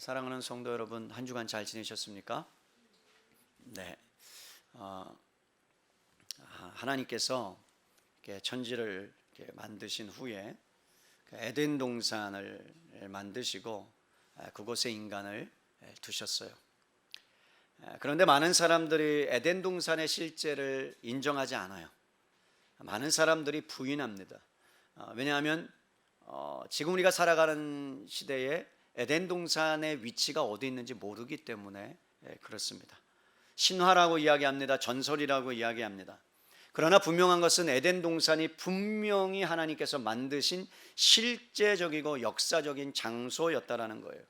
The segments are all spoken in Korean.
사랑하는 성도 여러분, 한 주간 잘 지내셨습니까? 네. 하나님께서 이렇게 천지를 이렇게 만드신 후에 에덴 동산을 만드시고 그곳에 인간을 두셨어요. 그런데 많은 사람들이 에덴 동산의 실제를 인정하지 않아요. 많은 사람들이 부인합니다. 왜냐하면 지금 우리가 살아가는 시대에 에덴 동산의 위치가 어디 있는지 모르기 때문에 그렇습니다. 신화라고 이야기합니다. 전설이라고 이야기합니다. 그러나 분명한 것은 에덴 동산이 분명히 하나님께서 만드신 실제적이고 역사적인 장소였다라는 거예요.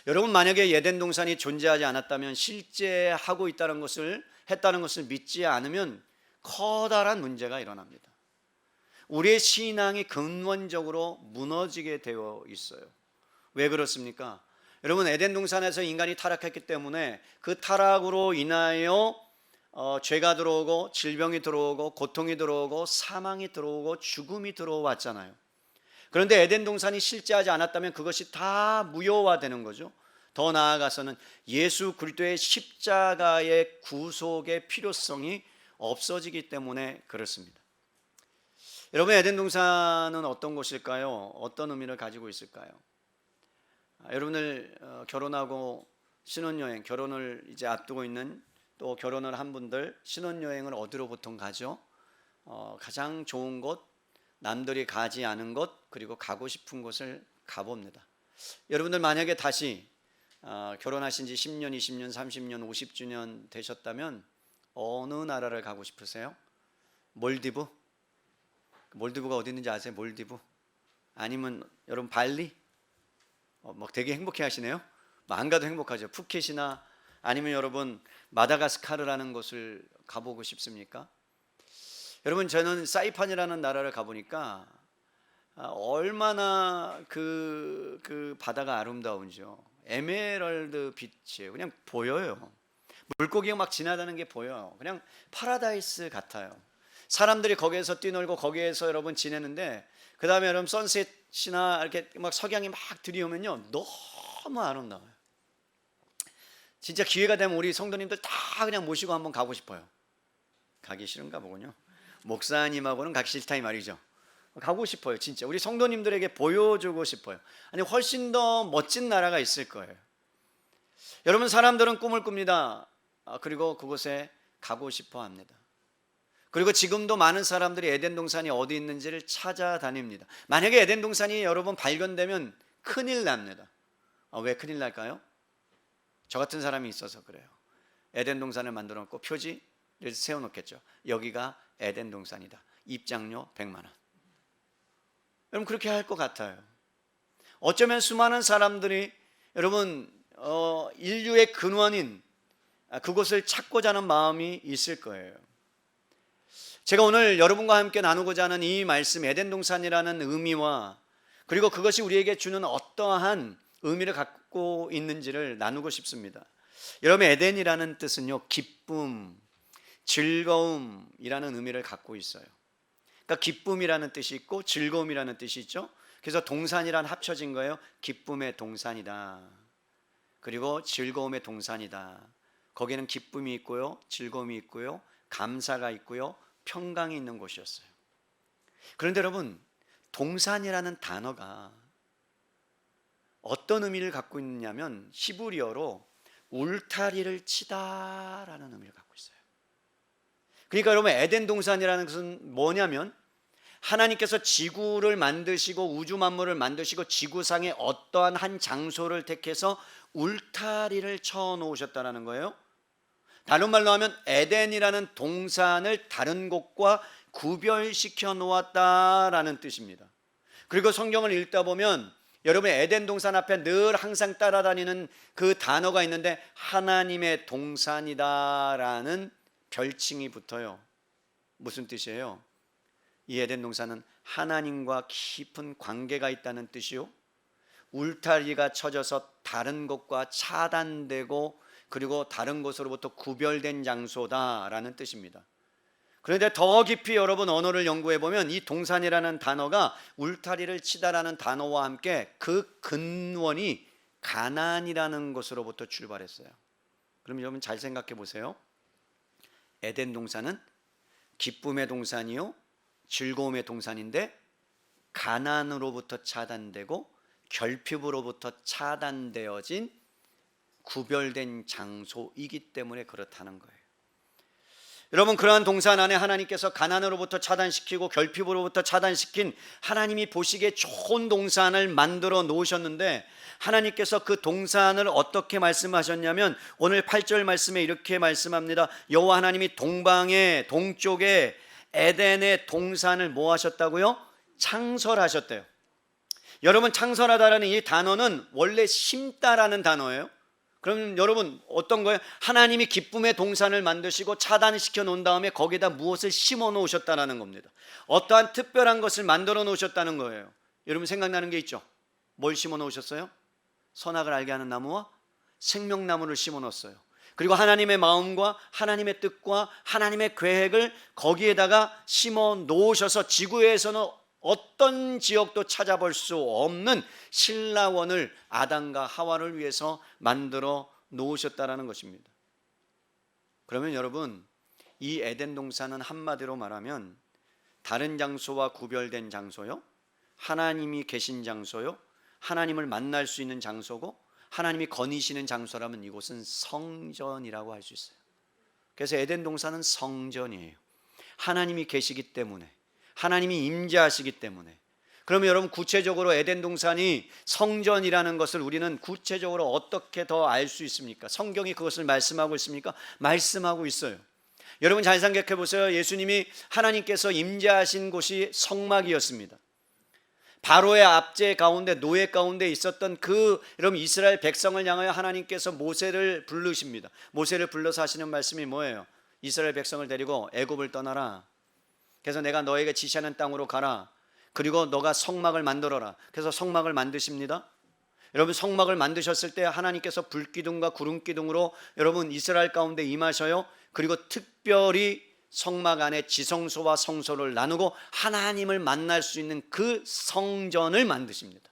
여러분, 만약에 에덴 동산이 존재하지 않았다면, 실제 하고 있다는 것을 했다는 것을 믿지 않으면 커다란 문제가 일어납니다. 우리의 신앙이 근원적으로 무너지게 되어 있어요. 왜 그렇습니까? 여러분, 에덴 동산에서 인간이 타락했기 때문에 그 타락으로 인하여 죄가 들어오고 질병이 들어오고 고통이 들어오고 사망이 들어오고 죽음이 들어왔잖아요. 그런데 에덴 동산이 실제하지 않았다면 그것이 다 무효화되는 거죠. 더 나아가서는 예수 그리스도의 십자가의 구속의 필요성이 없어지기 때문에 그렇습니다. 여러분, 에덴 동산은 어떤 곳일까요? 어떤 의미를 가지고 있을까요? 여러분들 결혼하고 신혼여행, 결혼을 이제 앞두고 있는, 또 결혼을 한 분들 신혼여행을 어디로 보통 가죠? 가장 좋은 곳, 남들이 가지 않은 곳, 그리고 가고 싶은 곳을 가봅니다. 여러분들 만약에 다시 결혼하신 지 10년, 20년, 30년, 50주년 되셨다면 어느 나라를 가고 싶으세요? 몰디브? 몰디브가 어디 있는지 아세요? 몰디브? 아니면 여러분 발리? 되게 행복해 하시네요. 안 가도 행복하죠. 푸켓이나 아니면 여러분 마다가스카르라는 곳을 가보고 싶습니까? 여러분, 저는 사이판이라는 나라를 가보니까 얼마나 그 바다가 아름다운지요. 에메랄드 빛이에요. 그냥 보여요. 물고기가 막 지나가는 게 보여요. 그냥 파라다이스 같아요. 사람들이 거기에서 뛰놀고 거기에서 여러분 지내는데, 그 다음에 여러분 선셋이나 이렇게 막 석양이 막 들이오면요, 너무 아름다워요. 진짜 기회가 되면 우리 성도님들 다 그냥 모시고 한번 가고 싶어요. 가기 싫은가 보군요. 목사님하고는 가기 싫다 이 말이죠. 가고 싶어요. 진짜 우리 성도님들에게 보여주고 싶어요. 아니, 훨씬 더 멋진 나라가 있을 거예요. 여러분, 사람들은 꿈을 꿉니다. 그리고 그곳에 가고 싶어 합니다. 그리고 지금도 많은 사람들이 에덴 동산이 어디 있는지를 찾아다닙니다. 만약에 에덴 동산이 여러분 발견되면 큰일 납니다. 왜 큰일 날까요? 저 같은 사람이 있어서 그래요. 에덴 동산을 만들어 놓고 표지를 세워놓겠죠. 여기가 에덴 동산이다. 입장료 100만 원. 여러분, 그렇게 할 것 같아요. 어쩌면 수많은 사람들이 여러분 인류의 근원인 그곳을 찾고자 하는 마음이 있을 거예요. 제가 오늘 여러분과 함께 나누고자 하는 이 말씀, 에덴 동산이라는 의미와 그리고 그것이 우리에게 주는 어떠한 의미를 갖고 있는지를 나누고 싶습니다. 여러분, 에덴이라는 뜻은요, 기쁨, 즐거움이라는 의미를 갖고 있어요. 그러니까 기쁨이라는 뜻이 있고 즐거움이라는 뜻이 있죠. 그래서 동산이란 합쳐진 거예요. 기쁨의 동산이다. 그리고 즐거움의 동산이다. 거기는 기쁨이 있고요, 즐거움이 있고요, 감사가 있고요, 평강이 있는 곳이었어요. 그런데 여러분, 동산이라는 단어가 어떤 의미를 갖고 있느냐면 히브리어로 울타리를 치다라는 의미를 갖고 있어요. 그러니까 여러분, 에덴 동산이라는 것은 뭐냐면 하나님께서 지구를 만드시고 우주 만물을 만드시고 지구상의 어떠한 한 장소를 택해서 울타리를 쳐 놓으셨다는 거예요. 다른 말로 하면 에덴이라는 동산을 다른 곳과 구별시켜 놓았다라는 뜻입니다. 그리고 성경을 읽다 보면 여러분, 에덴 동산 앞에 늘 항상 따라다니는 그 단어가 있는데 하나님의 동산이다라는 별칭이 붙어요. 무슨 뜻이에요? 이 에덴 동산은 하나님과 깊은 관계가 있다는 뜻이요, 울타리가 쳐져서 다른 곳과 차단되고 그리고 다른 곳으로부터 구별된 장소다라는 뜻입니다. 그런데 더 깊이 여러분 언어를 연구해 보면 이 동산이라는 단어가 울타리를 치다라는 단어와 함께 그 근원이 가나안이라는 곳으로부터 출발했어요. 그럼 여러분 잘 생각해 보세요. 에덴 동산은 기쁨의 동산이요 즐거움의 동산인데 가나안으로부터 차단되고 결핍으로부터 차단되어진 구별된 장소이기 때문에 그렇다는 거예요. 여러분, 그러한 동산 안에 하나님께서 가나안으로부터 차단시키고 결핍으로부터 차단시킨 하나님이 보시기에 좋은 동산을 만들어 놓으셨는데, 하나님께서 그 동산을 어떻게 말씀하셨냐면 오늘 8절 말씀에 이렇게 말씀합니다. 여호와 하나님이 동방에 동쪽에 에덴의 동산을 뭐 하셨다고요? 창설하셨대요. 여러분, 창설하다라는 이 단어는 원래 심다라는 단어예요. 그럼 여러분 어떤 거예요? 하나님이 기쁨의 동산을 만드시고 차단시켜 놓은 다음에 거기다 무엇을 심어 놓으셨다는 겁니다. 어떠한 특별한 것을 만들어 놓으셨다는 거예요. 여러분 생각나는 게 있죠? 뭘 심어 놓으셨어요? 선악을 알게 하는 나무와 생명나무를 심어 놓았어요. 그리고 하나님의 마음과 하나님의 뜻과 하나님의 계획을 거기에다가 심어 놓으셔서 지구에서는 어떤 지역도 찾아볼 수 없는 신라원을 아담과 하와를 위해서 만들어 놓으셨다라는 것입니다. 그러면 여러분, 이 에덴 동산은 한마디로 말하면 다른 장소와 구별된 장소요, 하나님이 계신 장소요, 하나님을 만날 수 있는 장소고 하나님이 거니시는 장소라면 이곳은 성전이라고 할 수 있어요. 그래서 에덴 동산은 성전이에요. 하나님이 계시기 때문에, 하나님이 임재하시기 때문에. 그러면 여러분, 구체적으로 에덴 동산이 성전이라는 것을 우리는 구체적으로 어떻게 더 알 수 있습니까? 성경이 그것을 말씀하고 있습니까? 말씀하고 있어요. 여러분 잘 생각해 보세요. 예수님이 하나님께서 임재하신 곳이 성막이었습니다. 바로의 압제 가운데, 노예 가운데 있었던 여러분 이스라엘 백성을 향하여 하나님께서 모세를 부르십니다. 모세를 불러서 하시는 말씀이 뭐예요? 이스라엘 백성을 데리고 애굽을 떠나라. 그래서 내가 너에게 지시하는 땅으로 가라. 그리고 너가 성막을 만들어라. 그래서 성막을 만드십니다. 여러분, 성막을 만드셨을 때 하나님께서 불기둥과 구름기둥으로 여러분 이스라엘 가운데 임하셔요. 그리고 특별히 성막 안에 지성소와 성소를 나누고 하나님을 만날 수 있는 그 성전을 만드십니다.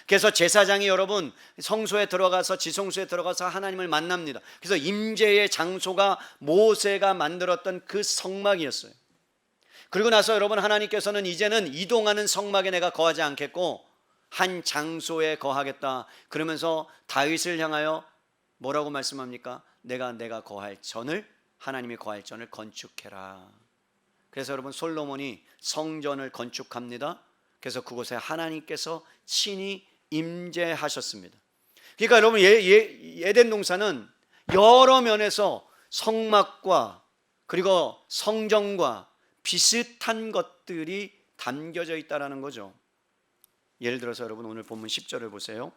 그래서 제사장이 여러분 성소에 들어가서 지성소에 들어가서 하나님을 만납니다. 그래서 임재의 장소가 모세가 만들었던 그 성막이었어요. 그리고 나서 여러분, 하나님께서는 이제는 이동하는 성막에 내가 거하지 않겠고 한 장소에 거하겠다. 그러면서 다윗을 향하여 뭐라고 말씀합니까? 내가 거할 전을, 하나님이 거할 전을 건축해라. 그래서 여러분, 솔로몬이 성전을 건축합니다. 그래서 그곳에 하나님께서 친히 임재하셨습니다. 그러니까 여러분, 에덴 동산은 여러 면에서 성막과 그리고 성전과 비슷한 것들이 담겨져 있다는 거죠. 예를 들어서 여러분, 오늘 본문 10절을 보세요.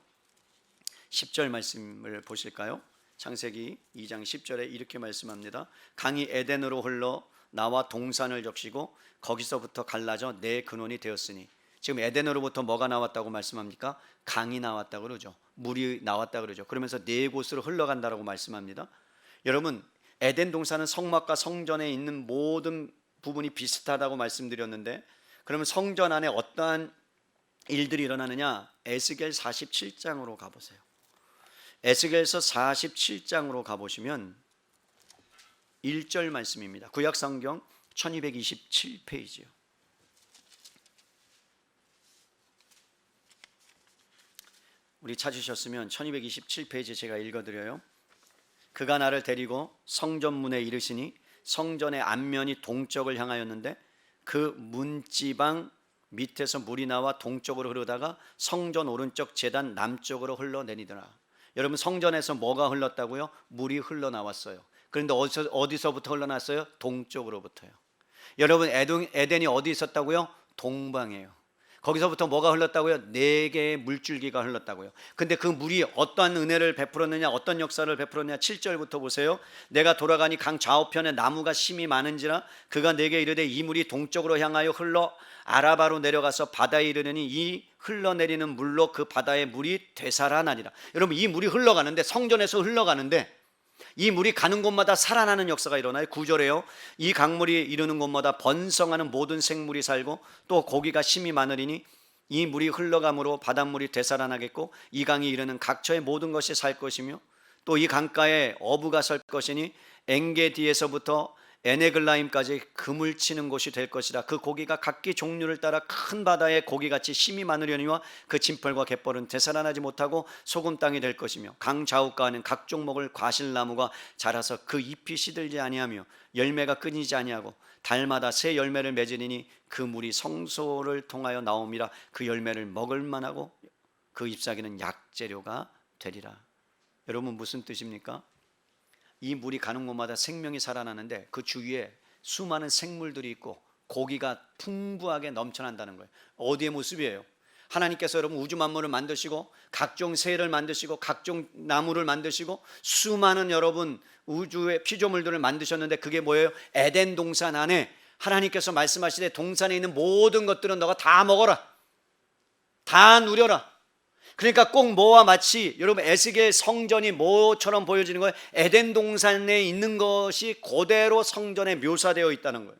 10절 말씀을 보실까요? 창세기 2장 10절에 이렇게 말씀합니다. 강이 에덴으로 흘러 나와 동산을 적시고 거기서부터 갈라져 내 근원이 되었으니. 지금 에덴으로부터 뭐가 나왔다고 말씀합니까? 강이 나왔다고 그러죠. 물이 나왔다고 그러죠. 그러면서 네 곳으로 흘러간다고 말씀합니다. 여러분, 에덴 동산은 성막과 성전에 있는 모든 부분이 비슷하다고 말씀드렸는데, 그러면 성전 안에 어떠한 일들이 일어나느냐? 에스겔 47장으로 가보세요. 에스겔서 47장으로 가보시면 1절 말씀입니다. 구약성경 1227페이지요. 우리 찾으셨으면 1227페이지 제가 읽어드려요. 그가 나를 데리고 성전문에 이르시니 성전의 앞면이 동쪽을 향하였는데 그 문지방 밑에서 물이 나와 동쪽으로 흐르다가 성전 오른쪽 제단 남쪽으로 흘러내리더라. 여러분, 성전에서 뭐가 흘렀다고요? 물이 흘러나왔어요. 그런데 어디서부터 흘러났어요? 동쪽으로부터요. 여러분, 에덴이 어디 있었다고요? 동방이에요. 거기서부터 뭐가 흘렀다고요? 4개의 물줄기가 흘렀다고요. 근데 그 물이 어떠한 은혜를 베풀었느냐, 어떤 역사를 베풀었느냐. 7절부터 보세요. 내가 돌아가니 강 좌우편에 나무가 심이 많은지라 그가 내게 이르되 이 물이 동쪽으로 향하여 흘러 아라바로 내려가서 바다에 이르느니 이 흘러내리는 물로 그 바다의 물이 되살아나니라. 여러분, 이 물이 흘러가는데, 성전에서 흘러가는데 이 물이 가는 곳마다 살아나는 역사가 일어나요. 9절에요. 이 강물이 이르는 곳마다 번성하는 모든 생물이 살고 또 고기가 심이 많으리니 이 물이 흘러감으로 바닷물이 되살아나겠고 이 강이 이르는 각처의 모든 것이 살 것이며 또 이 강가에 어부가 설 것이니 엔게디에서부터 에네글라임까지 금을 치는 곳이 될 것이라. 그 고기가 각기 종류를 따라 큰 바다의 고기같이 심이 많으려니와 그 진펄과 갯벌은 되살아나지 못하고 소금 땅이 될 것이며 강 좌우가에는 각종 먹을 과실나무가 자라서 그 잎이 시들지 아니하며 열매가 끊이지 아니하고 달마다 새 열매를 맺으리니 그 물이 성소를 통하여 나옴이라. 그 열매를 먹을 만하고 그 잎사귀는 약재료가 되리라. 여러분 무슨 뜻입니까? 이 물이 가는 곳마다 생명이 살아나는데 그 주위에 수많은 생물들이 있고 고기가 풍부하게 넘쳐난다는 거예요. 어디의 모습이에요? 하나님께서 여러분 우주 만물을 만드시고 각종 새를 만드시고 각종 나무를 만드시고 수많은 여러분 우주의 피조물들을 만드셨는데 그게 뭐예요? 에덴 동산 안에 하나님께서 말씀하시되 동산에 있는 모든 것들은 너가 다 먹어라, 다 누려라. 그러니까 꼭 뭐와 마치 여러분 에스겔 성전이 뭐처럼 보여지는 거예요? 에덴 동산에 있는 것이 그대로 성전에 묘사되어 있다는 거예요.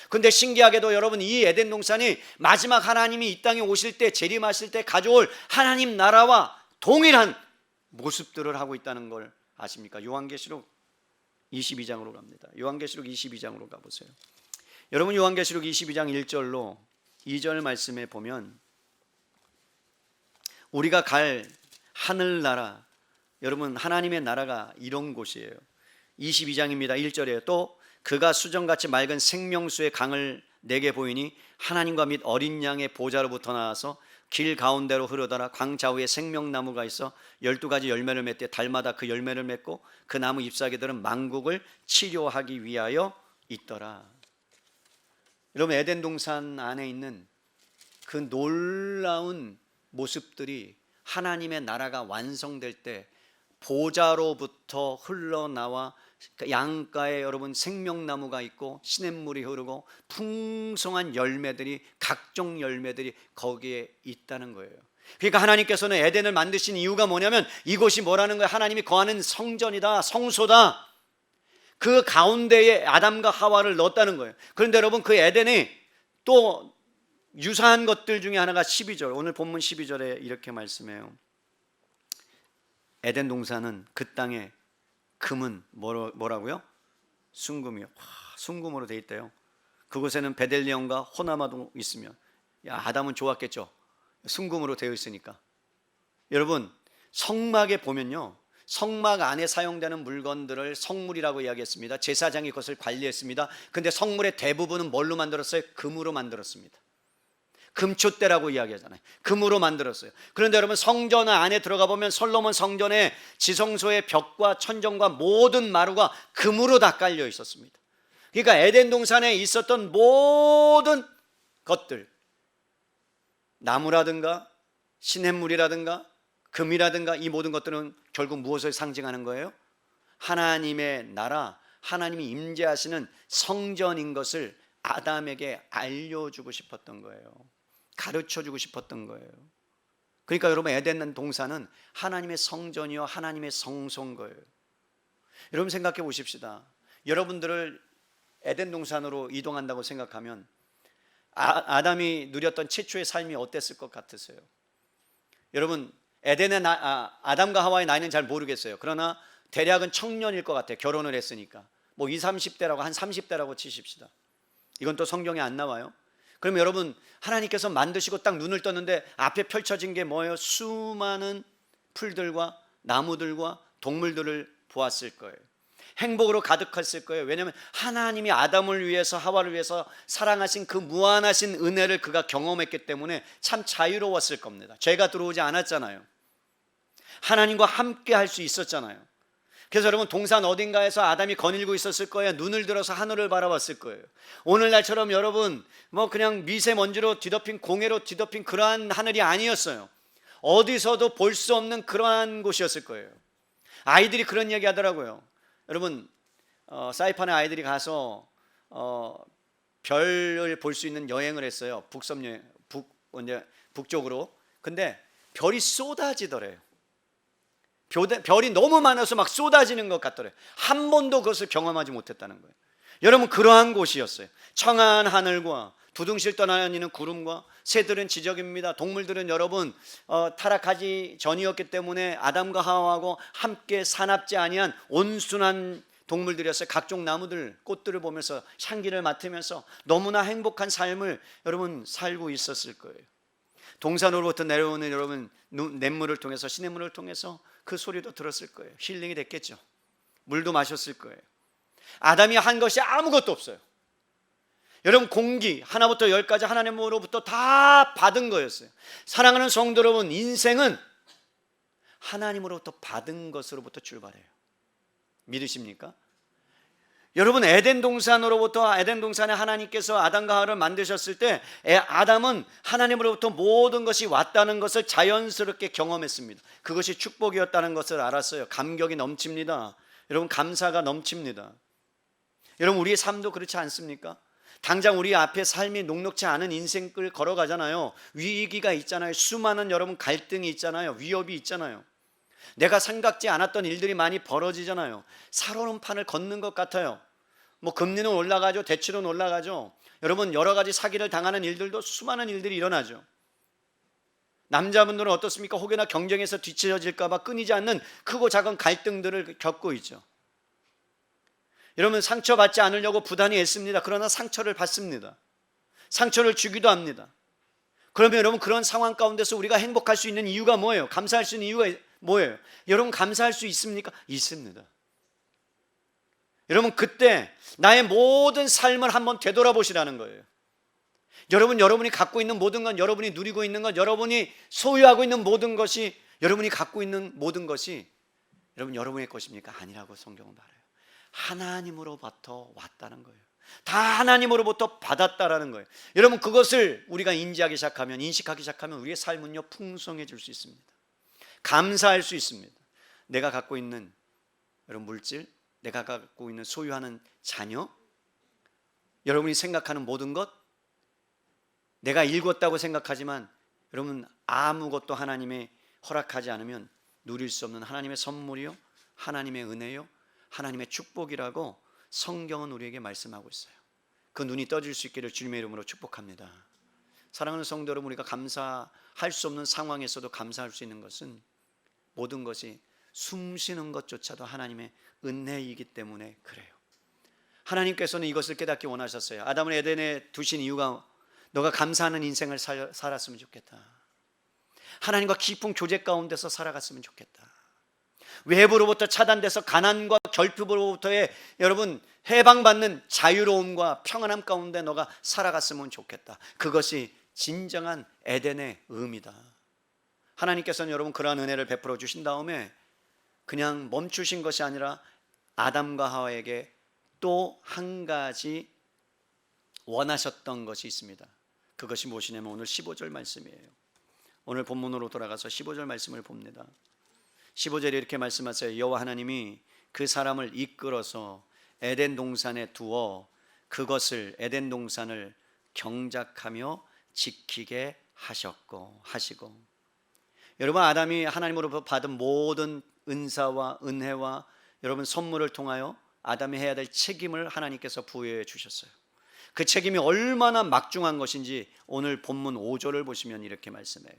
근데 신기하게도 여러분 이 에덴 동산이 마지막 하나님이 이 땅에 오실 때 재림하실 때 가져올 하나님 나라와 동일한 모습들을 하고 있다는 걸 아십니까? 요한계시록 22장으로 갑니다. 요한계시록 22장으로 가보세요. 여러분 요한계시록 22장 1절로 2절 말씀에 보면 우리가 갈 하늘나라, 여러분 하나님의 나라가 이런 곳이에요. 22장입니다. 1절이에요. 또 그가 수정같이 맑은 생명수의 강을 내게 보이니 하나님과 및 어린 양의 보좌로부터 나와서 길 가운데로 흐르더라. 강 좌우에 생명나무가 있어 12가지 열매를 맺되 달마다 그 열매를 맺고 그 나무 잎사귀들은 만국을 치료하기 위하여 있더라. 여러분 에덴 동산 안에 있는 그 놀라운 모습들이 하나님의 나라가 완성될 때 보좌로부터 흘러나와 양가에 여러분 생명나무가 있고 시냇물이 흐르고 풍성한 열매들이 각종 열매들이 거기에 있다는 거예요. 그러니까 하나님께서는 에덴을 만드신 이유가 뭐냐면 이곳이 뭐라는 거예요? 하나님이 거하는 성전이다, 성소다. 그 가운데에 아담과 하와를 넣었다는 거예요. 그런데 여러분 그 에덴이 또 유사한 것들 중에 하나가 12절, 오늘 본문 12절에 이렇게 말씀해요. 에덴 동산은 그 땅에 금은 뭐라고요? 순금이요. 순금으로 돼 있대요. 그곳에는 베델리엄과 호나마도 있으며, 야 아담은 좋았겠죠. 순금으로 되어 있으니까. 여러분 성막에 보면요, 성막 안에 사용되는 물건들을 성물이라고 이야기했습니다. 제사장이 그것을 관리했습니다. 근데 성물의 대부분은 뭘로 만들었어요? 금으로 만들었습니다. 금초대라고 이야기하잖아요. 금으로 만들었어요. 그런데 여러분 성전 안에 들어가 보면 솔로몬 성전의 지성소의 벽과 천정과 모든 마루가 금으로 다 깔려 있었습니다. 그러니까 에덴 동산에 있었던 모든 것들, 나무라든가 시냇물이라든가 금이라든가 이 모든 것들은 결국 무엇을 상징하는 거예요? 하나님의 나라, 하나님이 임재하시는 성전인 것을 아담에게 알려주고 싶었던 거예요. 가르쳐주고 싶었던 거예요. 그러니까 여러분 에덴 동산은 하나님의 성전이요 하나님의 성소인 거예요. 여러분 생각해 보십시다. 여러분들을 에덴 동산으로 이동한다고 생각하면 아담이 누렸던 최초의 삶이 어땠을 것 같으세요? 여러분 에덴의 아담과 하와의 나이는 잘 모르겠어요. 그러나 대략은 청년일 것 같아요. 결혼을 했으니까 뭐 20, 30대라고 한 30대라고 치십시다. 이건 또 성경에 안 나와요. 그럼 여러분 하나님께서 만드시고 딱 눈을 떴는데 앞에 펼쳐진 게 뭐예요? 수많은 풀들과 나무들과 동물들을 보았을 거예요. 행복으로 가득했을 거예요. 왜냐하면 하나님이 아담을 위해서 하와를 위해서 사랑하신 그 무한하신 은혜를 그가 경험했기 때문에 참 자유로웠을 겁니다. 죄가 들어오지 않았잖아요. 하나님과 함께 할 수 있었잖아요. 그래서 여러분 동산 어딘가에서 아담이 거닐고 있었을 거예요. 눈을 들어서 하늘을 바라봤을 거예요. 오늘날처럼 여러분 뭐 그냥 미세먼지로 뒤덮인 공해로 뒤덮인 그러한 하늘이 아니었어요. 어디서도 볼 수 없는 그러한 곳이었을 거예요. 아이들이 그런 얘기 하더라고요. 여러분 사이판에 아이들이 가서 별을 볼 수 있는 여행을 했어요. 북섬여행, 북쪽으로. 근데 별이 쏟아지더래요. 별이 너무 많아서 막 쏟아지는 것 같더래요. 한 번도 그것을 경험하지 못했다는 거예요. 여러분 그러한 곳이었어요. 청한 하늘과 두둥실 떠다니는 구름과 새들은 지적입니다. 동물들은 여러분 타락하기 전이었기 때문에 아담과 하와하고 함께 사납지 아니한 온순한 동물들이었어요. 각종 나무들, 꽃들을 보면서 향기를 맡으면서 너무나 행복한 삶을 여러분 살고 있었을 거예요. 동산으로부터 내려오는 여러분 냇물을 통해서, 시냇물을 통해서 그 소리도 들었을 거예요. 힐링이 됐겠죠. 물도 마셨을 거예요. 아담이 한 것이 아무것도 없어요. 여러분 공기 하나부터 열까지 하나님으로부터 다 받은 거였어요. 사랑하는 성도 여러분, 인생은 하나님으로부터 받은 것으로부터 출발해요. 믿으십니까? 여러분 에덴 동산으로부터, 에덴 동산에 하나님께서 아담과 하와를 만드셨을 때 아담은 하나님으로부터 모든 것이 왔다는 것을 자연스럽게 경험했습니다. 그것이 축복이었다는 것을 알았어요. 감격이 넘칩니다. 여러분 감사가 넘칩니다. 여러분 우리의 삶도 그렇지 않습니까? 당장 우리 앞에 삶이 녹록지 않은 인생을 걸어가잖아요. 위기가 있잖아요. 수많은 여러분 갈등이 있잖아요. 위협이 있잖아요. 내가 생각지 않았던 일들이 많이 벌어지잖아요. 살얼음판을 걷는 것 같아요. 뭐 금리는 올라가죠. 대출은 올라가죠. 여러분 여러 가지 사기를 당하는 일들도 수많은 일들이 일어나죠. 남자분들은 어떻습니까? 혹여나 경쟁에서 뒤처질까 봐 끊이지 않는 크고 작은 갈등들을 겪고 있죠. 여러분 상처받지 않으려고 부단히 애씁니다. 그러나 상처를 받습니다. 상처를 주기도 합니다. 그러면 여러분 그런 상황 가운데서 우리가 행복할 수 있는 이유가 뭐예요? 감사할 수 있는 이유가 뭐예요? 여러분 감사할 수 있습니까? 있습니다. 여러분 그때 나의 모든 삶을 한번 되돌아보시라는 거예요. 여러분이 갖고 있는 모든 건, 여러분이 누리고 있는 것, 여러분이 소유하고 있는 모든 것이, 여러분이 갖고 있는 모든 것이 여러분의 것입니까? 아니라고 성경은 말해요. 하나님으로부터 왔다는 거예요. 다 하나님으로부터 받았다라는 거예요. 여러분 그것을 우리가 인식하기 시작하면 우리의 삶은요 풍성해질 수 있습니다. 감사할 수 있습니다. 내가 갖고 있는 여러분 물질, 내가 갖고 있는 소유하는 자녀, 여러분이 생각하는 모든 것, 내가 읽었다고 생각하지만 여러분 아무것도 하나님의 허락하지 않으면 누릴 수 없는 하나님의 선물이요, 하나님의 은혜요, 하나님의 축복이라고 성경은 우리에게 말씀하고 있어요. 그 눈이 떠질 수 있기를 주님의 이름으로 축복합니다. 사랑하는 성도 여러분, 우리가 감사할 수 없는 상황에서도 감사할 수 있는 것은 모든 것이 숨 쉬는 것조차도 하나님의 은혜이기 때문에 그래요. 하나님께서는 이것을 깨닫기 원하셨어요. 아담을 에덴에 두신 이유가 너가 감사하는 인생을 살았으면 좋겠다. 하나님과 깊은 교제 가운데서 살아갔으면 좋겠다. 외부로부터 차단돼서 가난과 결핍으로부터의 여러분 해방받는 자유로움과 평안함 가운데 너가 살아갔으면 좋겠다. 그것이 진정한 에덴의 의미다. 하나님께서는 여러분 그러한 은혜를 베풀어 주신 다음에 그냥 멈추신 것이 아니라 아담과 하와에게 또 한 가지 원하셨던 것이 있습니다. 그것이 무엇이냐면 오늘 15절 말씀이에요. 오늘 본문으로 돌아가서 15절 말씀을 봅니다. 15절에 이렇게 말씀하세요. 여호와 하나님이 그 사람을 이끌어서 에덴 동산에 두어 그것을, 에덴 동산을 경작하며 지키게 하시고, 여러분 아담이 하나님으로부터 받은 모든 은사와 은혜와 여러분 선물을 통하여 아담이 해야 될 책임을 하나님께서 부여해 주셨어요. 그 책임이 얼마나 막중한 것인지 오늘 본문 5절을 보시면 이렇게 말씀해요.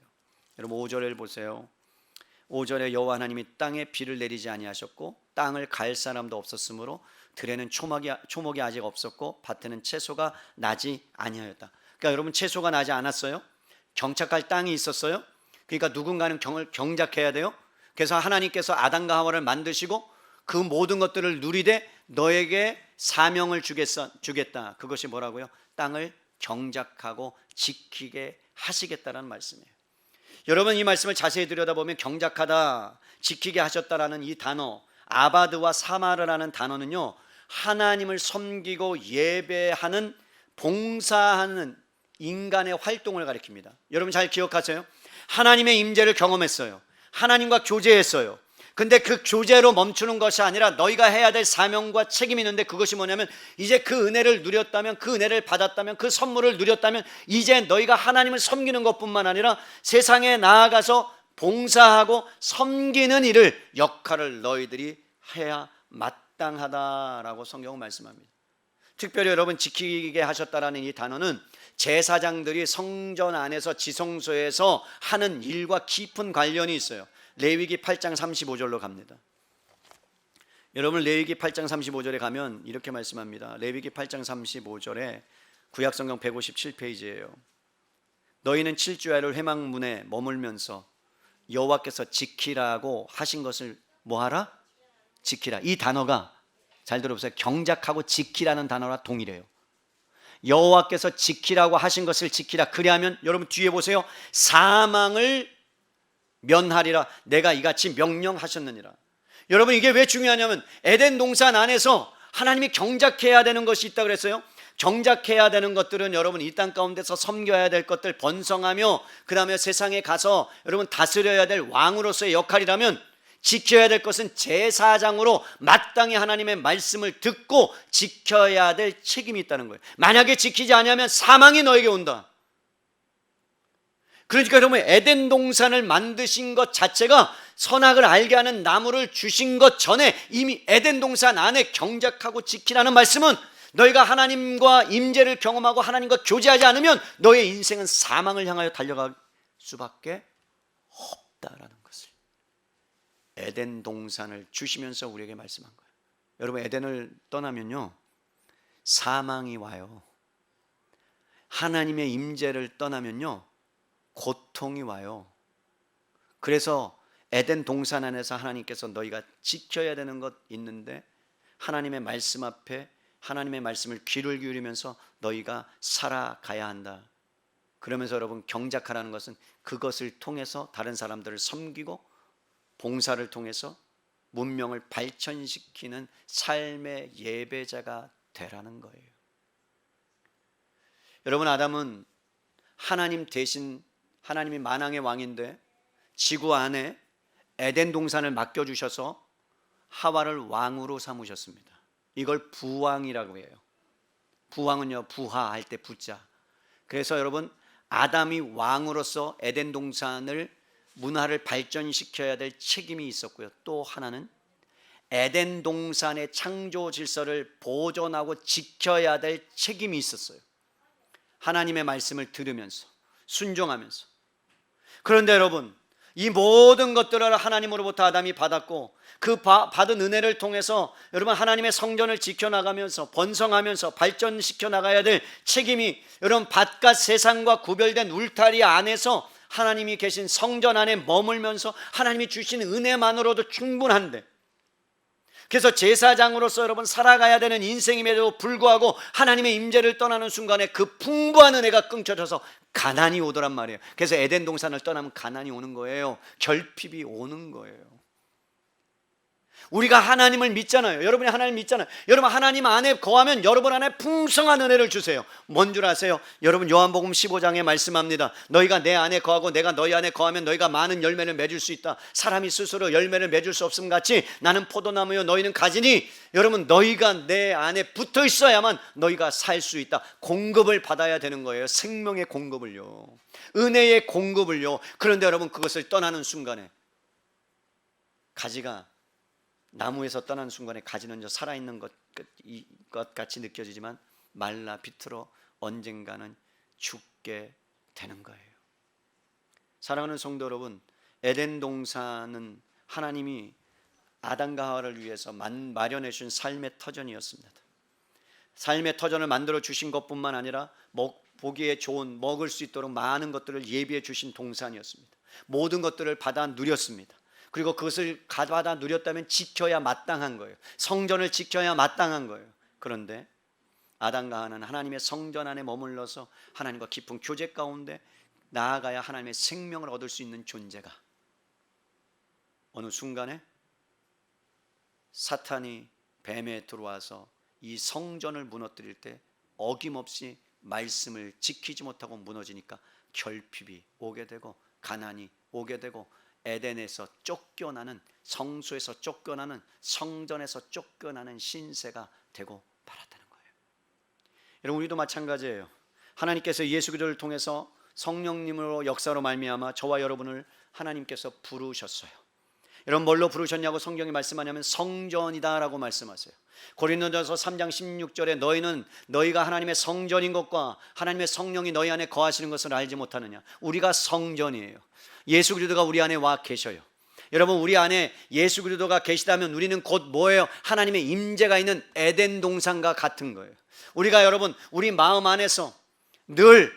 여러분 5절을 보세요. 5절에 여호와 하나님이 땅에 비를 내리지 아니하셨고 땅을 갈 사람도 없었으므로 들에는 초목이 아직 없었고 밭에는 채소가 나지 아니하였다. 그러니까 여러분 채소가 나지 않았어요. 경작할 땅이 있었어요. 그러니까 누군가는 경작해야 돼요. 그래서 하나님께서 아담과 하와를 만드시고 그 모든 것들을 누리되 너에게 사명을 주겠다. 그것이 뭐라고요? 땅을 경작하고 지키게 하시겠다라는 말씀이에요. 여러분 이 말씀을 자세히 들여다보면 경작하다, 지키게 하셨다라는 이 단어, 아바드와 사마르라는 단어는요 하나님을 섬기고 예배하는, 봉사하는 인간의 활동을 가리킵니다. 여러분 잘 기억하세요. 하나님의 임재를 경험했어요. 하나님과 교제했어요. 근데 그 교제로 멈추는 것이 아니라 너희가 해야 될 사명과 책임이 있는데 그것이 뭐냐면 이제 그 은혜를 누렸다면, 그 은혜를 받았다면, 그 선물을 누렸다면 이제 너희가 하나님을 섬기는 것뿐만 아니라 세상에 나아가서 봉사하고 섬기는 일을, 역할을 너희들이 해야 마땅하다라고 성경은 말씀합니다. 특별히 여러분 지키게 하셨다라는 이 단어는 제사장들이 성전 안에서 지성소에서 하는 일과 깊은 관련이 있어요. 레위기 8장 35절로 갑니다. 여러분, 레위기 8장 35절에 가면 이렇게 말씀합니다. 레위기 8장 35절에 구약성경 157페이지예요. 너희는 7주야를 회막문에 머물면서 여호와께서 지키라고 하신 것을 뭐하라? 지키라. 이 단어가 잘 들어보세요. 경작하고 지키라는 단어와 동일해요. 여호와께서 지키라고 하신 것을 지키라. 그리하면 여러분 뒤에 보세요. 사망을 면하리라. 내가 이같이 명령하셨느니라. 여러분, 이게 왜 중요하냐면 에덴 동산 안에서 하나님이 경작해야 되는 것이 있다고 그랬어요. 경작해야 되는 것들은 여러분 이 땅 가운데서 섬겨야 될 것들, 번성하며 그 다음에 세상에 가서 여러분 다스려야 될 왕으로서의 역할이라면, 지켜야 될 것은 제사장으로 마땅히 하나님의 말씀을 듣고 지켜야 될 책임이 있다는 거예요. 만약에 지키지 않으면 사망이 너에게 온다. 그러니까 여러분, 에덴 동산을 만드신 것 자체가 선악을 알게 하는 나무를 주신 것 전에 이미 에덴 동산 안에 경작하고 지키라는 말씀은, 너희가 하나님과 임재를 경험하고 하나님과 교제하지 않으면 너의 인생은 사망을 향하여 달려갈 수밖에 없다라는 것을 에덴 동산을 주시면서 우리에게 말씀한 거예요. 여러분, 에덴을 떠나면요 사망이 와요. 하나님의 임재를 떠나면요 고통이 와요. 그래서 에덴 동산 안에서 하나님께서 너희가 지켜야 되는 것 있는데, 하나님의 말씀 앞에 하나님의 말씀을 귀를 기울이면서 너희가 살아가야 한다. 그러면서 여러분, 경작하라는 것은 그것을 통해서 다른 사람들을 섬기고 봉사를 통해서 문명을 발전시키는 삶의 예배자가 되라는 거예요. 여러분, 아담은 하나님 대신, 하나님이 만왕의 왕인데 지구 안에 에덴 동산을 맡겨주셔서 하와를 왕으로 삼으셨습니다. 이걸 부왕이라고 해요. 부왕은요, 부하할 때 부자. 그래서 여러분, 아담이 왕으로서 에덴 동산을 문화를 발전시켜야 될 책임이 있었고요. 또 하나는 에덴 동산의 창조 질서를 보존하고 지켜야 될 책임이 있었어요. 하나님의 말씀을 들으면서 순종하면서. 그런데 여러분, 이 모든 것들을 하나님으로부터 아담이 받았고, 그 받은 은혜를 통해서 여러분 하나님의 성전을 지켜나가면서 번성하면서 발전시켜 나가야 될 책임이, 여러분 바깥 세상과 구별된 울타리 안에서 하나님이 계신 성전 안에 머물면서 하나님이 주신 은혜만으로도 충분한데, 그래서 제사장으로서 여러분 살아가야 되는 인생임에도 불구하고 하나님의 임재를 떠나는 순간에 그 풍부한 은혜가 끊겨져서 가난이 오더란 말이에요. 그래서 에덴 동산을 떠나면 가난이 오는 거예요. 결핍이 오는 거예요. 우리가 하나님을 믿잖아요. 여러분이 하나님 믿잖아요. 여러분 하나님 안에 거하면 여러분 안에 풍성한 은혜를 주세요. 뭔 줄 아세요? 여러분 요한복음 15장에 말씀합니다. 너희가 내 안에 거하고 내가 너희 안에 거하면 너희가 많은 열매를 맺을 수 있다. 사람이 스스로 열매를 맺을 수 없음 같이 나는 포도나무요 너희는 가지니, 여러분 너희가 내 안에 붙어 있어야만 너희가 살 수 있다. 공급을 받아야 되는 거예요. 생명의 공급을요, 은혜의 공급을요. 그런데 여러분 그것을 떠나는 순간에 가지가, 나무에서 떠나는 순간에 가지는 살아있는 것 같이 느껴지지만 말라 비틀어 언젠가는 죽게 되는 거예요. 사랑하는 성도 여러분, 에덴 동산은 하나님이 아담과 하와를 위해서 마련해 주신 삶의 터전이었습니다. 삶의 터전을 만들어 주신 것뿐만 아니라 보기에 좋은, 먹을 수 있도록 많은 것들을 예비해 주신 동산이었습니다. 모든 것들을 받아 누렸습니다. 그리고 그것을 받아 누렸다면 지켜야 마땅한 거예요. 성전을 지켜야 마땅한 거예요. 그런데 아담과 하와는 하나님의 성전 안에 머물러서 하나님과 깊은 교제 가운데 나아가야 하나님의 생명을 얻을 수 있는 존재가, 어느 순간에 사탄이 뱀에 들어와서 이 성전을 무너뜨릴 때 어김없이 말씀을 지키지 못하고 무너지니까 결핍이 오게 되고 가난이 오게 되고 에덴에서 쫓겨나는, 성소에서 쫓겨나는, 성전에서 쫓겨나는 신세가 되고 말았다는 거예요. 여러분, 우리도 마찬가지예요. 하나님께서 예수 그리스도를 통해서 성령님으로 역사로 말미암아 저와 여러분을 하나님께서 부르셨어요. 여러분 뭘로 부르셨냐고 성경이 말씀하냐면 성전이다라고 말씀하세요. 고린도전서 3장 16절에 너희는 너희가 하나님의 성전인 것과 하나님의 성령이 너희 안에 거하시는 것을 알지 못하느냐. 우리가 성전이에요. 예수 그리스도가 우리 안에 와 계셔요. 여러분 우리 안에 예수 그리스도가 계시다면 우리는 곧 뭐예요? 하나님의 임재가 있는 에덴 동산과 같은 거예요. 우리가 여러분 우리 마음 안에서 늘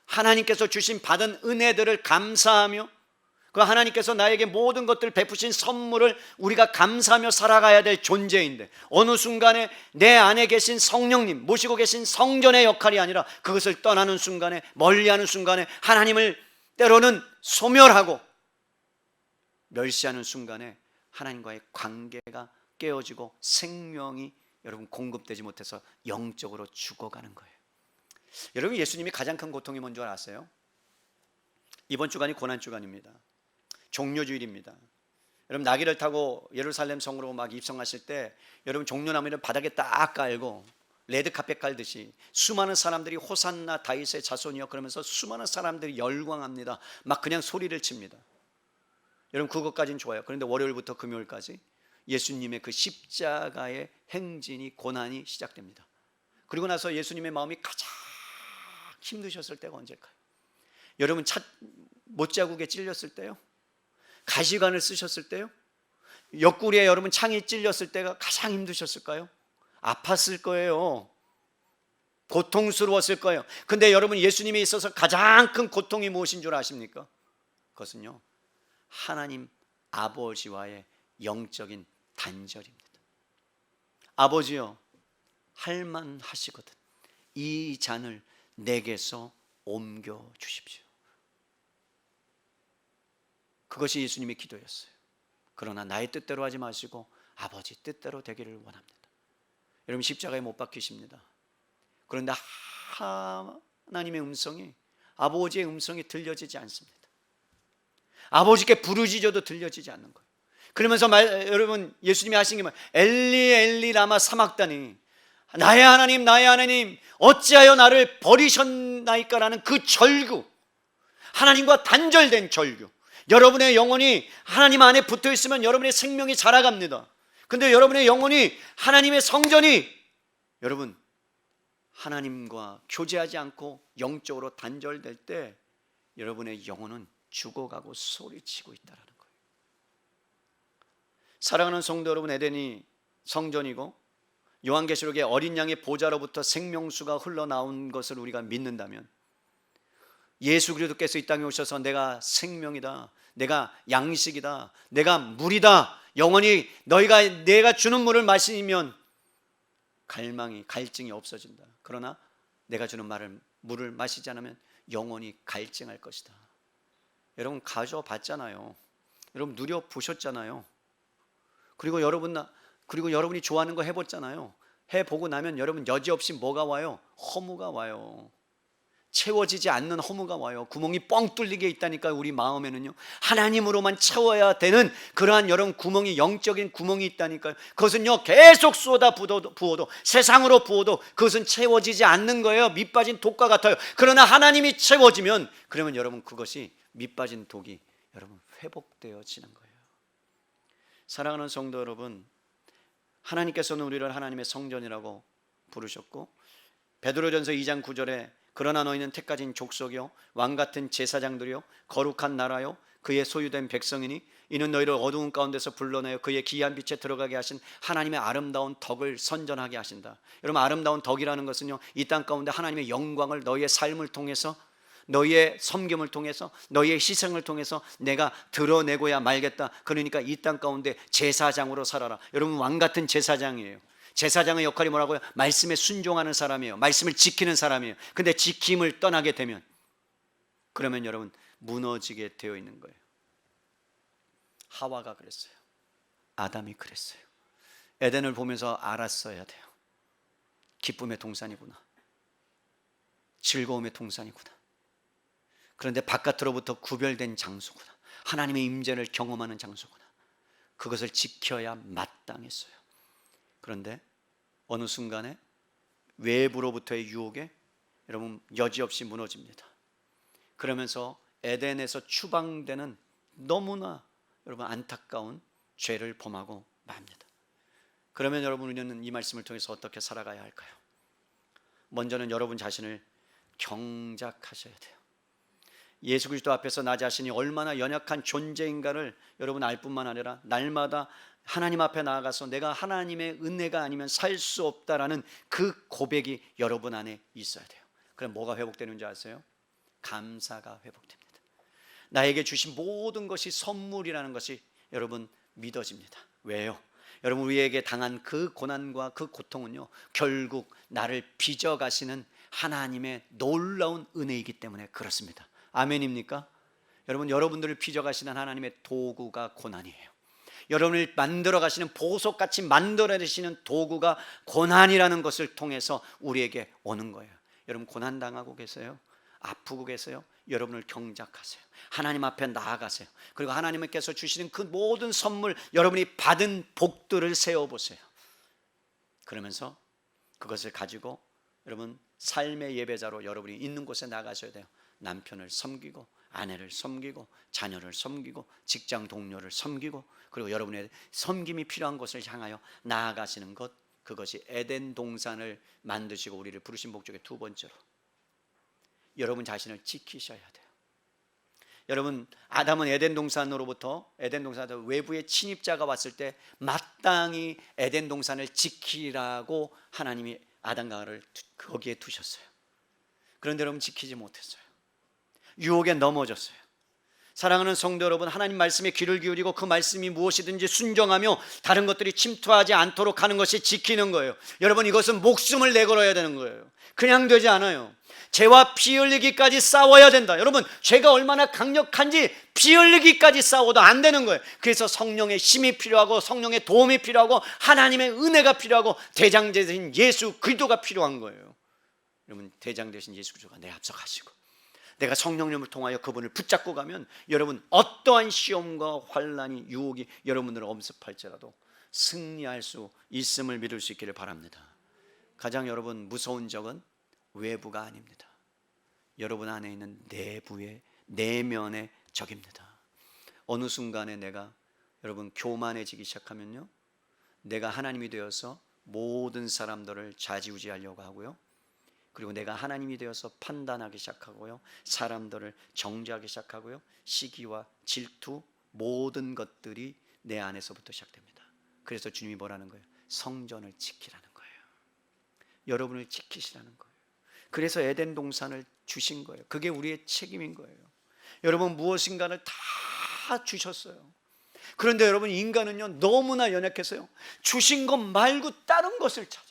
하나님께서 주신 받은 은혜들을 감사하며 그 하나님께서 나에게 모든 것들을 베푸신 선물을 우리가 감사하며 살아가야 될 존재인데 어느 순간에 내 안에 계신 성령님 모시고 계신 성전의 역할이 아니라 그것을 떠나는 순간에 멀리하는 순간에 하나님을 때로는 소멸하고 멸시하는 순간에 하나님과의 관계가 깨어지고 생명이 여러분 공급되지 못해서 영적으로 죽어가는 거예요. 여러분 예수님이 가장 큰 고통이 뭔지 아세요? 이번 주간이 고난주간입니다. 종려주일입니다. 여러분 나귀를 타고 예루살렘 성으로 막 입성하실 때 여러분 종려나무를 바닥에 딱 깔고 레드카펫 깔듯이 수많은 사람들이 호산나 다윗의 자손이여 그러면서 수많은 사람들이 열광합니다. 막 그냥 소리를 칩니다. 여러분 그것까지는 좋아요. 그런데 월요일부터 금요일까지 예수님의 그 십자가의 행진이 고난이 시작됩니다. 그리고 나서 예수님의 마음이 가장 힘드셨을 때가 언제일까요? 여러분 못자국에 찔렸을 때요? 가시관을 쓰셨을 때요? 옆구리에 여러분 창이 찔렸을 때가 가장 힘드셨을까요? 아팠을 거예요. 고통스러웠을 거예요. 근데 여러분 예수님에 있어서 가장 큰 고통이 무엇인 줄 아십니까? 그것은요 하나님 아버지와의 영적인 단절입니다. 아버지여 할만하시거든 이 잔을 내게서 옮겨 주십시오. 그것이 예수님의 기도였어요. 그러나 나의 뜻대로 하지 마시고 아버지 뜻대로 되기를 원합니다. 여러분 십자가에 못 박히십니다. 그런데 하나님의 음성이 아버지의 음성이 들려지지 않습니다. 아버지께 부르짖어도 들려지지 않는 거예요. 그러면서 여러분 예수님이 하신 게 뭐예요? 엘리 엘리 라마 사막다니 나의 하나님 어찌하여 나를 버리셨나이까라는 그 절규, 하나님과 단절된 절규. 여러분의 영혼이 하나님 안에 붙어 있으면 여러분의 생명이 자라갑니다. 근데 여러분의 영혼이 하나님의 성전이 여러분 하나님과 교제하지 않고 영적으로 단절될 때 여러분의 영혼은 죽어가고 소리치고 있다는 거예요. 사랑하는 성도 여러분, 에덴이 성전이고 요한계시록의 어린 양의 보좌로부터 생명수가 흘러나온 것을 우리가 믿는다면 예수 그리스도께서 이 땅에 오셔서 내가 생명이다, 내가 양식이다, 내가 물이다, 영원히 내가 주는 물을 마시면 갈증이 없어진다. 그러나 내가 주는 물을 마시지 않으면 영원히 갈증할 것이다. 여러분 가져봤잖아요. 여러분 누려보셨잖아요. 그리고 여러분이 좋아하는 거 해봤잖아요. 해보고 나면 여러분 여지없이 뭐가 와요? 허무가 와요. 채워지지 않는 허무가 와요. 구멍이 뻥 뚫리게 있다니까요. 우리 마음에는요 하나님으로만 채워야 되는 그러한 여러분 구멍이, 영적인 구멍이 있다니까요. 그것은요 계속 쏟아 부어도 세상으로 부어도 그것은 채워지지 않는 거예요. 밑 빠진 독과 같아요. 그러나 하나님이 채워지면 그러면 여러분 그것이 밑 빠진 독이 여러분 회복되어지는 거예요. 사랑하는 성도 여러분, 하나님께서는 우리를 하나님의 성전이라고 부르셨고 베드로전서 2장 9절에 그러나 너희는 택가진 족속이요 왕같은 제사장들이요 거룩한 나라요 그의 소유된 백성이니 이는 너희를 어두운 가운데서 불러내어 그의 기이한 빛에 들어가게 하신 하나님의 아름다운 덕을 선전하게 하신다. 여러분 아름다운 덕이라는 것은요 이 땅 가운데 하나님의 영광을 너희의 삶을 통해서, 너희의 섬김을 통해서, 너희의 희생을 통해서 내가 드러내고야 말겠다. 그러니까 이 땅 가운데 제사장으로 살아라. 여러분 왕같은 제사장이에요. 제사장의 역할이 뭐라고요? 말씀에 순종하는 사람이에요. 말씀을 지키는 사람이에요. 근데 지킴을 떠나게 되면 그러면 여러분 무너지게 되어 있는 거예요. 하와가 그랬어요. 아담이 그랬어요. 에덴을 보면서 알았어야 돼요. 기쁨의 동산이구나, 즐거움의 동산이구나. 그런데 바깥으로부터 구별된 장소구나, 하나님의 임재를 경험하는 장소구나. 그것을 지켜야 마땅했어요. 그런데 어느 순간에 외부로부터의 유혹에 여러분 여지없이 무너집니다. 그러면서 에덴에서 추방되는 너무나 여러분 안타까운 죄를 범하고 맙니다. 그러면 여러분 우리는 이 말씀을 통해서 어떻게 살아가야 할까요? 먼저는 여러분 자신을 경작하셔야 돼요. 예수 그리스도 앞에서 나 자신이 얼마나 연약한 존재인가를 여러분 알 뿐만 아니라 날마다 하나님 앞에 나아가서 내가 하나님의 은혜가 아니면 살 수 없다라는 그 고백이 여러분 안에 있어야 돼요. 그럼 뭐가 회복되는지 아세요? 감사가 회복됩니다. 나에게 주신 모든 것이 선물이라는 것이 여러분 믿어집니다. 왜요? 여러분 우리에게 당한 그 고난과 그 고통은요 결국 나를 빚어가시는 하나님의 놀라운 은혜이기 때문에 그렇습니다. 아멘입니까? 여러분 여러분들을 빚어가시는 하나님의 도구가 고난이에요. 여러분을 만들어 가시는 보석같이 만들어내시는 도구가 고난이라는 것을 통해서 우리에게 오는 거예요. 여러분 고난 당하고 계세요? 아프고 계세요? 여러분을 경작하세요. 하나님 앞에 나아가세요. 그리고 하나님께서 주시는 그 모든 선물, 여러분이 받은 복들을 세워보세요. 그러면서 그것을 가지고 여러분 삶의 예배자로 여러분이 있는 곳에 나가셔야 돼요. 남편을 섬기고 아내를 섬기고 자녀를 섬기고 직장 동료를 섬기고 그리고 여러분의 섬김이 필요한 곳을 향하여 나아가시는 것, 그것이 에덴 동산을 만드시고 우리를 부르신 목적의 두 번째로 여러분 자신을 지키셔야 돼요. 여러분 아담은 에덴 동산으로부터 외부의 침입자가 왔을 때 마땅히 에덴 동산을 지키라고 하나님이 아담과 하와를 거기에 두셨어요. 그런데 여러분 지키지 못했어요. 유혹에 넘어졌어요. 사랑하는 성도 여러분, 하나님 말씀에 귀를 기울이고 그 말씀이 무엇이든지 순종하며 다른 것들이 침투하지 않도록 하는 것이 지키는 거예요. 여러분 이것은 목숨을 내걸어야 되는 거예요. 그냥 되지 않아요. 죄와 피 흘리기까지 싸워야 된다. 여러분 죄가 얼마나 강력한지 피 흘리기까지 싸워도 안 되는 거예요. 그래서 성령의 힘이 필요하고 성령의 도움이 필요하고 하나님의 은혜가 필요하고 대장 되신 예수 그리스도가 필요한 거예요. 여러분 대장 되신 예수 그리스도가 내 앞서 가시고 내가 성령님을 통하여 그분을 붙잡고 가면 여러분 어떠한 시험과 환난이 유혹이 여러분들을 엄습할지라도 승리할 수 있음을 믿을 수 있기를 바랍니다. 가장 여러분 무서운 적은 외부가 아닙니다. 여러분 안에 있는 내부의 내면의 적입니다. 어느 순간에 내가 여러분 교만해지기 시작하면요 내가 하나님이 되어서 모든 사람들을 좌지우지하려고 하고요 그리고 내가 하나님이 되어서 판단하기 시작하고요 사람들을 정죄하기 시작하고요 시기와 질투 모든 것들이 내 안에서부터 시작됩니다. 그래서 주님이 뭐라는 거예요? 성전을 지키라는 거예요. 여러분을 지키시라는 거예요. 그래서 에덴 동산을 주신 거예요. 그게 우리의 책임인 거예요. 여러분 무엇인가를 다 주셨어요. 그런데 여러분 인간은요 너무나 연약해서요 주신 것 말고 다른 것을 찾아요.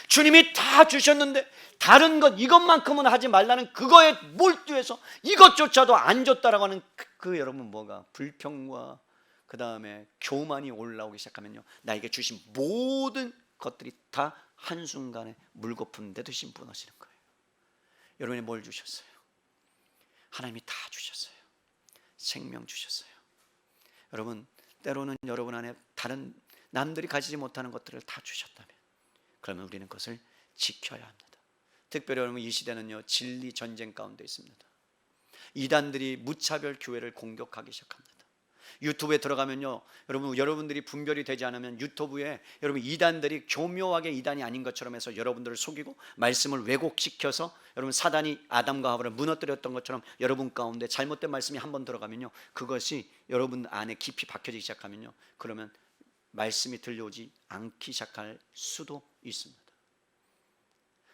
주님이 다 주셨는데 다른 것 이것만큼은 하지 말라는 그거에 몰두해서 이것조차도 안 줬다라고 하는 그 여러분 뭐가 불평과 그 다음에 교만이 올라오기 시작하면요 나에게 주신 모든 것들이 다 한순간에 물거품 내듯이 무너지는 거예요. 여러분이 뭘 주셨어요? 하나님이 다 주셨어요. 생명 주셨어요. 여러분 때로는 여러분 안에 다른 남들이 가지지 못하는 것들을 다 주셨다면 그러면 우리는 그것을 지켜야 합니다. 특별히 여러분 이 시대는요 진리 전쟁 가운데 있습니다. 이단들이 무차별 교회를 공격하기 시작합니다. 유튜브에 들어가면요 여러분들이 분별이 되지 않으면 유튜브에 여러분 이단들이 교묘하게 이단이 아닌 것처럼 해서 여러분들을 속이고 말씀을 왜곡시켜서 여러분 사단이 아담과 하와를 무너뜨렸던 것처럼 여러분 가운데 잘못된 말씀이 한번 들어가면요 그것이 여러분 안에 깊이 박혀지기 시작하면요 그러면 말씀이 들려오지 않기 시작할 수도 있습니다.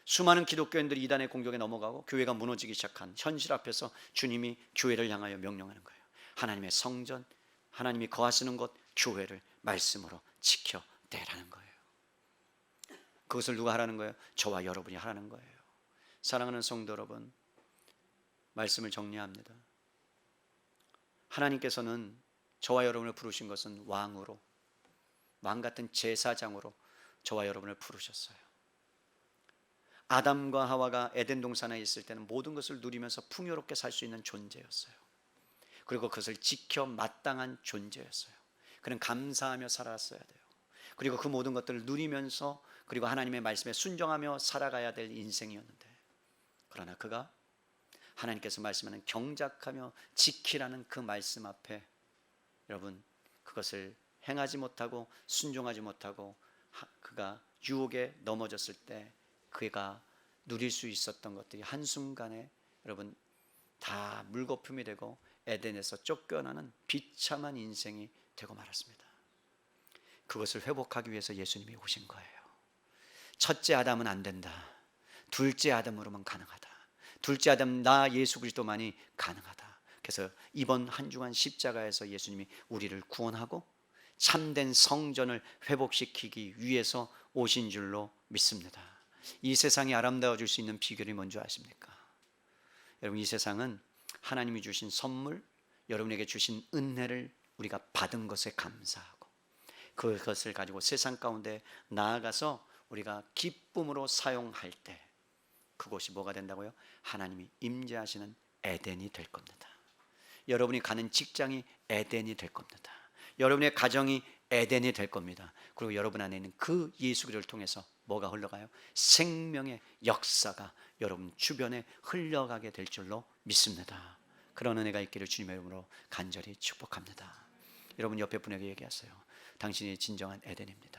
수많은 기독교인들이 이단의 공격에 넘어가고 교회가 무너지기 시작한 현실 앞에서 주님이 교회를 향하여 명령하는 거예요. 하나님의 성전, 하나님이 거하시는 곳 교회를 말씀으로 지켜내라는 거예요. 그것을 누가 하라는 거예요? 저와 여러분이 하라는 거예요. 사랑하는 성도 여러분, 말씀을 정리합니다. 하나님께서는 저와 여러분을 부르신 것은 왕으로, 왕 같은 제사장으로 저와 여러분을 부르셨어요. 아담과 하와가 에덴 동산에 있을 때는 모든 것을 누리면서 풍요롭게 살 수 있는 존재였어요. 그리고 그것을 지켜 마땅한 존재였어요. 그는 감사하며 살았어야 돼요. 그리고 그 모든 것들을 누리면서 그리고 하나님의 말씀에 순종하며 살아가야 될 인생이었는데 그러나 그가 하나님께서 말씀하는 경작하며 지키라는 그 말씀 앞에 여러분, 그것을 행하지 못하고 순종하지 못하고 그가 유혹에 넘어졌을 때 그가 누릴 수 있었던 것들이 한순간에 여러분 다 물거품이 되고 에덴에서 쫓겨나는 비참한 인생이 되고 말았습니다. 그것을 회복하기 위해서 예수님이 오신 거예요. 첫째 아담은 안 된다. 둘째 아담으로만 가능하다. 둘째 아담 나 예수 그리스도만이 가능하다. 그래서 이번 한 주간 십자가에서 예수님이 우리를 구원하고 참된 성전을 회복시키기 위해서 오신 줄로 믿습니다. 이 세상이 아름다워질 수 있는 비결이 뭔지 아십니까? 여러분, 이 세상은 하나님이 주신 선물, 여러분에게 주신 은혜를 우리가 받은 것에 감사하고 그것을 가지고 세상 가운데 나아가서 우리가 기쁨으로 사용할 때 그곳이 뭐가 된다고요? 하나님이 임재하시는 에덴이 될 겁니다. 여러분이 가는 직장이 에덴이 될 겁니다. 여러분의 가정이 에덴이 될 겁니다. 그리고 여러분 안에 있는 그 예수 그리스도를 통해서 뭐가 흘러가요? 생명의 역사가 여러분 주변에 흘러가게 될 줄로 믿습니다. 그런 은혜가 있기를 주님의 이름으로 간절히 축복합니다. 여러분 옆에 분에게 얘기하세요. 당신이 진정한 에덴입니다.